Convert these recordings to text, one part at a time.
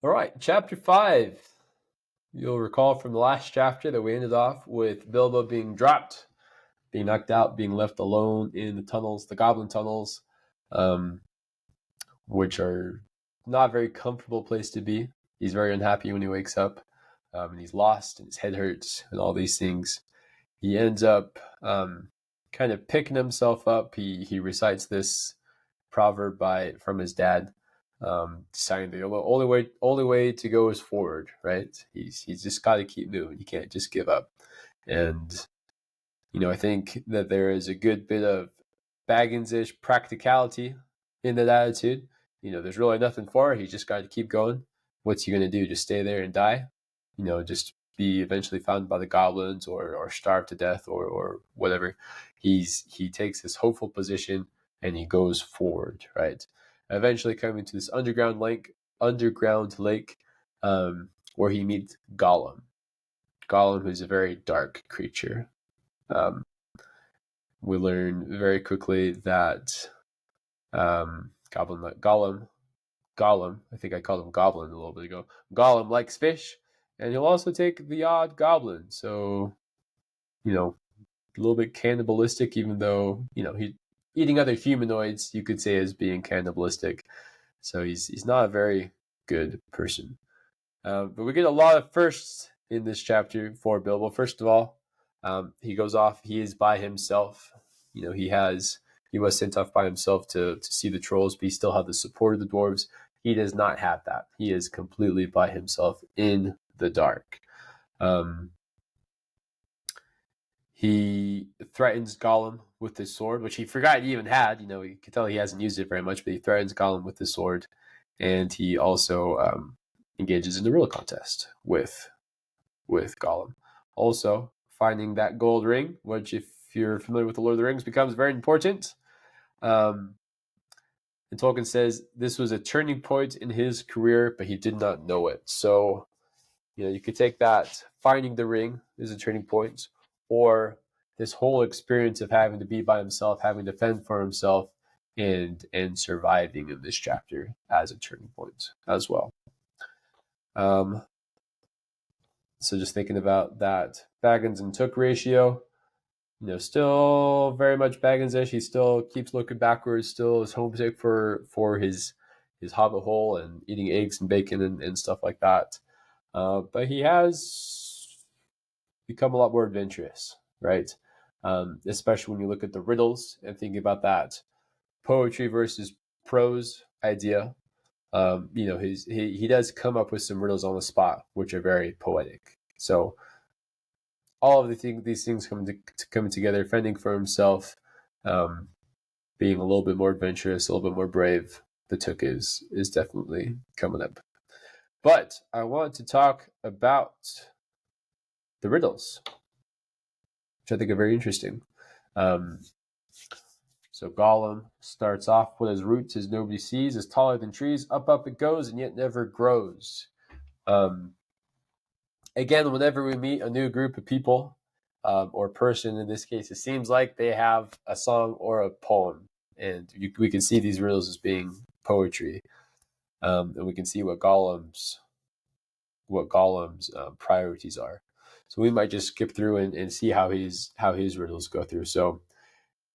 All right, chapter 5. You'll recall from the last chapter that we ended off with Bilbo being dropped, being knocked out, being left alone in the tunnels, the goblin tunnels, um, which are not a very comfortable place to be. He's very unhappy when he wakes up, and he's lost, and his head hurts, and all these things. He ends up kind of picking himself up. He recites this proverb from his dad, deciding the only way to go is forward. Right? He's just got to keep moving. He can't just give up. And I think that there is a good bit of Baggins-ish practicality in that attitude. There's really nothing for it. He's just got to keep going. What's he going to do? Just stay there and die? Just be eventually found by the goblins or starve to death or whatever. He takes this hopeful position and he goes forward, right? Eventually coming to this underground lake, where he meets Gollum. Gollum, who's a very dark creature. Um, we learn very quickly that Gollum, I think I called him Goblin a little bit ago. Gollum likes fish, and he'll also take the odd goblin. So, a little bit cannibalistic, even though, he eating other humanoids, you could say, as being cannibalistic. So he's not a very good person. But we get a lot of firsts in this chapter for Bilbo. First of all, he goes off. He is by himself. He was sent off by himself to see the trolls, but he still had the support of the dwarves. He does not have that. He is completely by himself in the dark. He threatens Gollum with his sword, which he forgot he even had. You can tell he hasn't used it very much, but he threatens Gollum with his sword, and he also engages in the riddle contest with Gollum. Also, finding that gold ring, which, if you're familiar with the Lord of the Rings, becomes very important. And Tolkien says this was a turning point in his career, but he did not know it. So, you could take that finding the ring is a turning point, or this whole experience of having to be by himself, having to fend for himself, and surviving in this chapter as a turning point as well. So just thinking about that Baggins and Took ratio, still very much Baggins-ish. He still keeps looking backwards, still is homesick for his hobbit hole and eating eggs and bacon and stuff like that. But he has become a lot more adventurous, right? Especially when you look at the riddles and thinking about that poetry versus prose idea. He does come up with some riddles on the spot, which are very poetic. So all of these things coming together, fending for himself, being a little bit more adventurous, a little bit more brave. The Took is definitely coming up. But I want to talk about the riddles, which I think are very interesting. So Gollum starts off with his roots as nobody sees, as taller than trees, up it goes, and yet never grows. Again, whenever we meet a new group of people, or person in this case, it seems like they have a song or a poem, and we can see these riddles as being poetry, and we can see what Gollum's priorities are. So we might just skip through and see how his riddles go through. So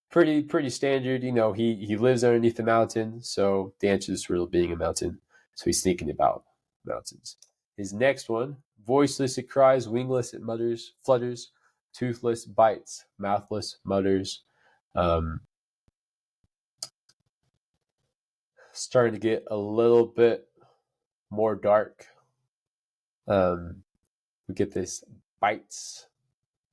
pretty standard. He lives underneath the mountain, so the answer to this riddle being a mountain. So he's thinking about mountains. His next one: voiceless it cries, wingless it mutters, flutters, toothless bites, mouthless mutters. Starting to get a little bit more dark. We get this: bites,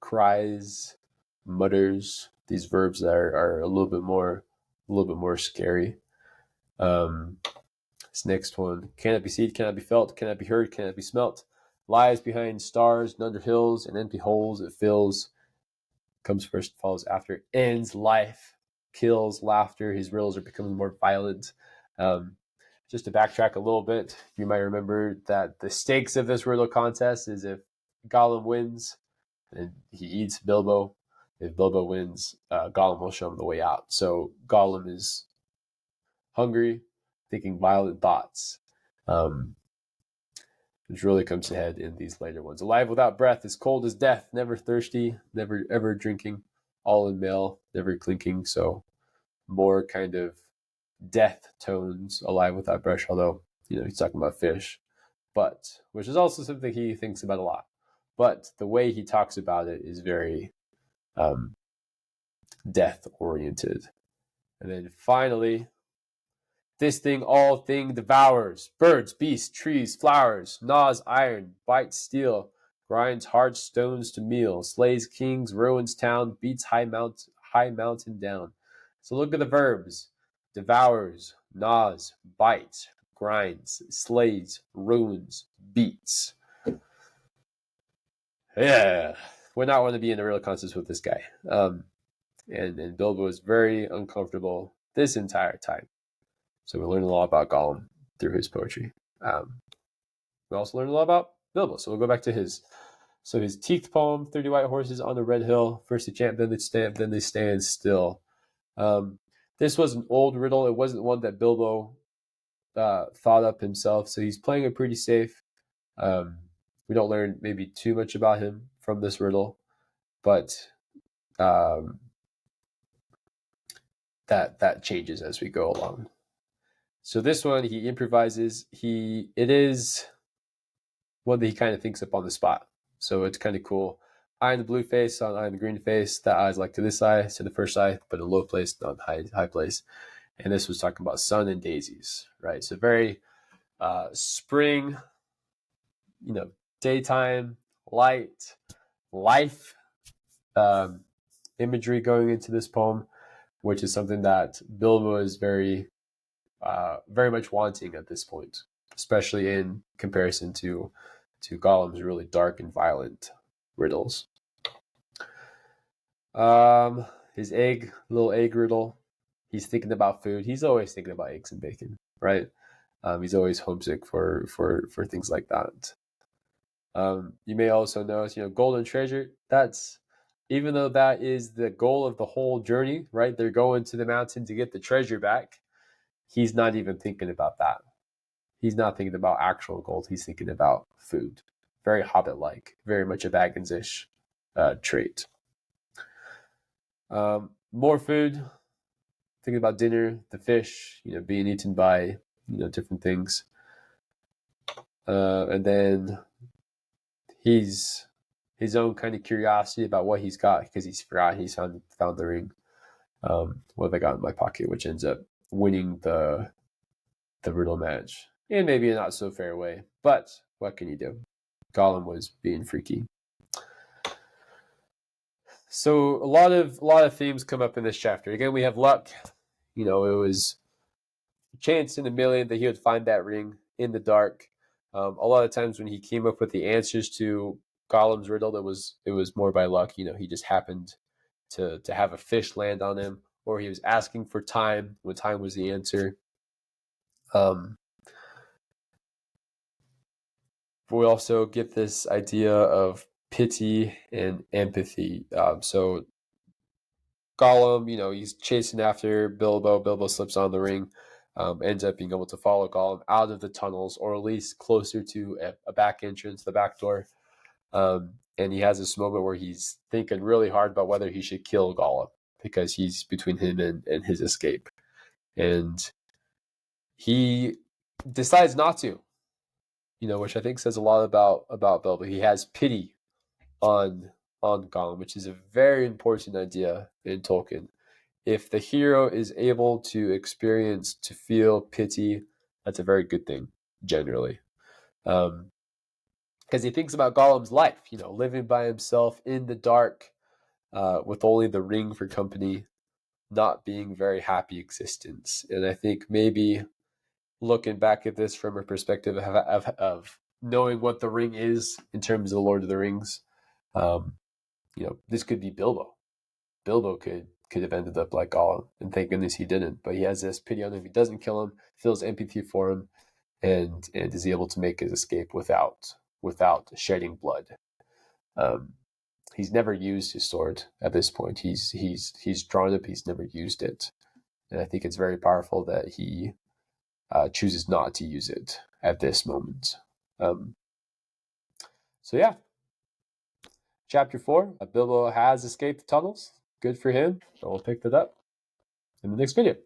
cries, mutters. These verbs that are a little bit more scary. This next one: cannot be seen, cannot be felt, cannot be heard, cannot be smelt. Lies behind stars and under hills and empty holes it fills. Comes first, follows after, ends life, kills laughter. His riddles are becoming more violent. Just to backtrack a little bit, you might remember that the stakes of this riddle contest is if Gollum wins, and he eats Bilbo. If Bilbo wins, Gollum will show him the way out. So Gollum is hungry, thinking violent thoughts. which really comes to head in these later ones. Alive without breath, as cold as death, never thirsty, never ever drinking, all in male, never clinking. So more kind of death tones, alive without breath, although, he's talking about fish, but which is also something he thinks about a lot. But the way he talks about it is very death oriented. And then finally, this thing all thing devours birds, beasts, trees, flowers, gnaws iron, bites steel, grinds hard stones to meal, slays kings, ruins town, beats high mountain down. So look at the verbs: devours, gnaws, bites, grinds, slays, ruins, beats. Yeah, would not want to be in a real contest with this guy. And Bilbo is very uncomfortable this entire time. So we learn a lot about Gollum through his poetry. We also learn a lot about Bilbo. So we'll go back to his. So his teeth poem, 30 white horses on the red hill. First they chant, then they stamp, then they stand still. This was an old riddle. It wasn't one that Bilbo thought up himself. So he's playing it pretty safe. We don't learn maybe too much about him from this riddle, but that changes as we go along. So this one he improvises. It is one that he kind of thinks up on the spot. So it's kind of cool. Eye in the blue face, on eye in the green face. That eye's like to this eye, to the first eye, but a low place, not high place. And this was talking about sun and daisies, right? So very spring, daytime, light, life imagery going into this poem, which is something that Bilbo is very much wanting at this point, especially in comparison to Gollum's really dark and violent riddles. His little egg riddle. He's thinking about food. He's always thinking about eggs and bacon, right? He's always homesick for things like that. You may also notice, golden treasure. That's, even though that is the goal of the whole journey, right? They're going to the mountain to get the treasure back. He's not even thinking about that. He's not thinking about actual gold. He's thinking about food. Very Hobbit-like. Very much a Baggins-ish trait. More food. Thinking about dinner, the fish, being eaten by, different things. And then his own kind of curiosity about what he's got, because he's forgotten he's found the ring. What have I got in my pocket, which ends up winning the riddle match in maybe a not so fair way, but what can you do? Gollum was being freaky. So a lot of themes come up in this chapter. Again, we have luck. It was a chance in a million that he would find that ring in the dark. A lot of times when he came up with the answers to Gollum's riddle, it was more by luck. He just happened to have a fish land on him, or he was asking for time when time was the answer. We also get this idea of pity and empathy. So Gollum, he's chasing after Bilbo. Bilbo slips on the ring, ends up being able to follow Gollum out of the tunnels, or at least closer to a back entrance, the back door. And he has this moment where he's thinking really hard about whether he should kill Gollum, because he's between him and his escape. And he decides not to, which I think says a lot about Bilbo. He has pity on Gollum, which is a very important idea in Tolkien. If the hero is able to feel pity, that's a very good thing, generally. Because he thinks about Gollum's life, living by himself in the dark, with only the ring for company, not being very happy existence. And I think maybe looking back at this from a perspective of knowing what the ring is in terms of the Lord of the Rings, this could be Bilbo. Bilbo could have ended up like Gollum, and thank goodness he didn't. But he has this pity on him. He doesn't kill him, feels empathy for him, and is able to make his escape without shedding blood. He's never used his sword at this point. He's drawn it, but he's never used it. And I think it's very powerful that he chooses not to use it at this moment. So yeah, Chapter 4, Bilbo has escaped the tunnels. Good for him. So we'll pick that up in the next video.